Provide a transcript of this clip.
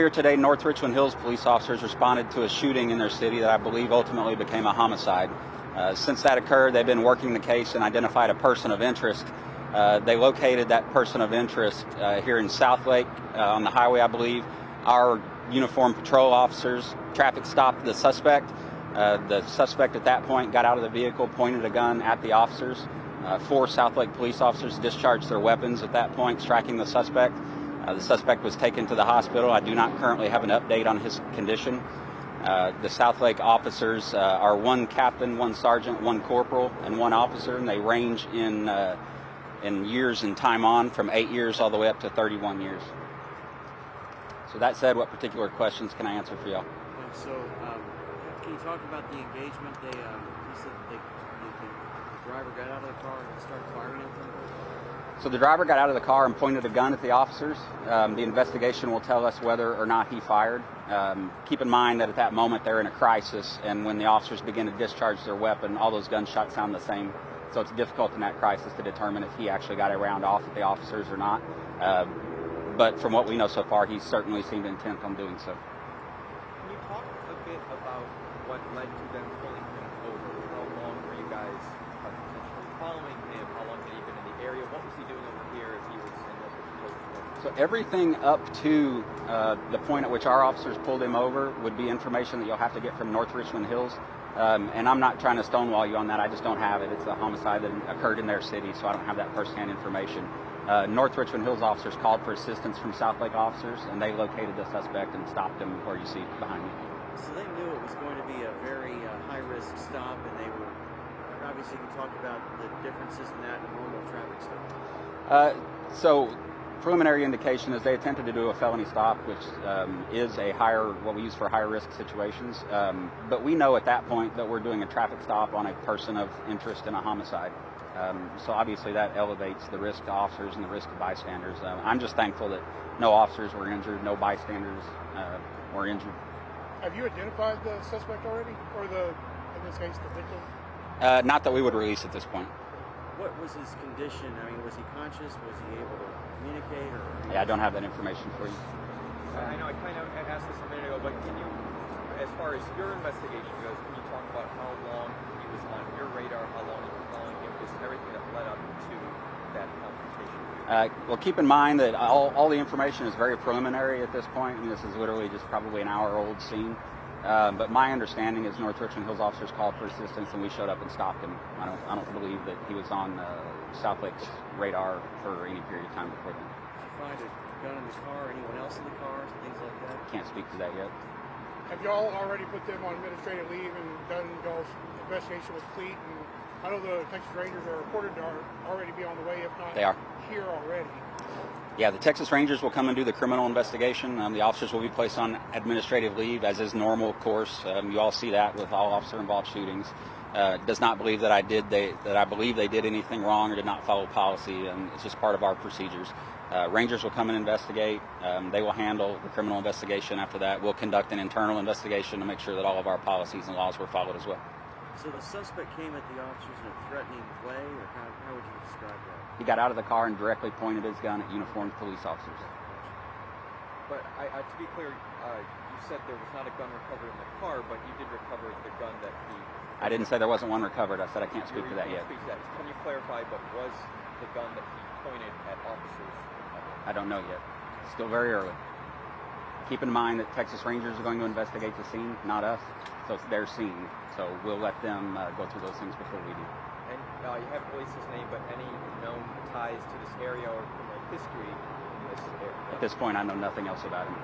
Earlier today, North Richland Hills police officers responded to a shooting in their city that I believe ultimately became a homicide. Since that occurred, they've been working the case and identified a person of interest. They located that person of interest here in Southlake on the highway, I believe. Our uniformed patrol officers traffic stopped the suspect. The suspect at that point got out of the vehicle, pointed a gun at the officers. 4 Southlake police officers discharged their weapons at that point, striking the suspect. The suspect was taken to the hospital. I do not currently have an update on his condition. The Southlake officers are 1 captain, 1 sergeant, 1 corporal, and 1 officer, and they range in years and time on from 8 years all the way up to 31 years. So that said, what particular questions can I answer for y'all? Can you talk about the engagement? You said the driver got out of the car and started firing at them? So the driver got out of the car and pointed a gun at the officers. The investigation will tell us whether or not he fired. Keep in mind that at that moment they're in a crisis, and when the officers begin to discharge their weapon, all those gunshots sound the same. So it's difficult in that crisis to determine if he actually got a round off at the officers or not. But from what we know so far, he certainly seemed intent on doing so. Can you talk a bit about what led to them pulling him over? How long were you guys potentially following him? How long had he been in the area? What was he doing over here if he was in North Richland Hills? So everything up to the point at which our officers pulled him over would be information that you'll have to get from North Richland Hills. And I'm not trying to stonewall you on that. I just don't have it. It's a homicide that occurred in their city, so I don't have that firsthand information. North Richland Hills officers called for assistance from Southlake officers, and they located the suspect and stopped him where you see behind me. So they knew it was going to be a very high-risk stop, and they were obviously you talked about the differences in that and a normal traffic stop. So preliminary indication is they attempted to do a felony stop, which is what we use for higher risk situations. But we know at that point that we're doing a traffic stop on a person of interest in a homicide. So obviously that elevates the risk to officers and the risk to bystanders. I'm just thankful that no officers were injured, no bystanders were injured. Have you identified the suspect already, or in this case, the victim? Not that we would release at this point. What was his condition? I mean, was he conscious? Was he able to communicate? Yeah, I don't have that information for you. I know I kind of asked this a minute ago, but can you, as far as your investigation goes, can you talk about how long he was on your radar, how long you were following him, just everything that led up to that confrontation? Well, keep in mind that all the information is very preliminary at this point, and this is literally just probably an hour-old scene. But my understanding is North Richland Hills officers called for assistance, and we showed up and stopped him. I don't believe that he was on Southlake's radar for any period of time before then. Did you find a gun in the car? Anyone else in the car? Things like that? Can't speak to that yet. Have y'all already put them on administrative leave and done y'all's investigation with Fleet? And I know the Texas Rangers are reported to already be on the way, if not they are here already. Yeah, the Texas Rangers will come and do the criminal investigation. The officers will be placed on administrative leave, as is normal course. You all see that with all officer-involved shootings. Does not believe that I believe they did anything wrong or did not follow policy. It's just part of our procedures. Rangers will come and investigate. They will handle the criminal investigation after that. We'll conduct an internal investigation to make sure that all of our policies and laws were followed as well. So the suspect came at the officers in a threatening way, or how would you describe that? He got out of the car and directly pointed his gun at uniformed police officers. But to be clear, you said there was not a gun recovered in the car, but you did recover the gun that he... I didn't say there wasn't one recovered. I said I can't speak to that yet. Can you clarify, but was the gun that he pointed at officers recovered? I don't know yet. Still very early. Keep in mind that Texas Rangers are going to investigate the scene, not us. So it's their scene. So we'll let them go through those things before we do. And you haven't released his name, but any known ties to this area or criminal history in this area? At this point, I know nothing else about him.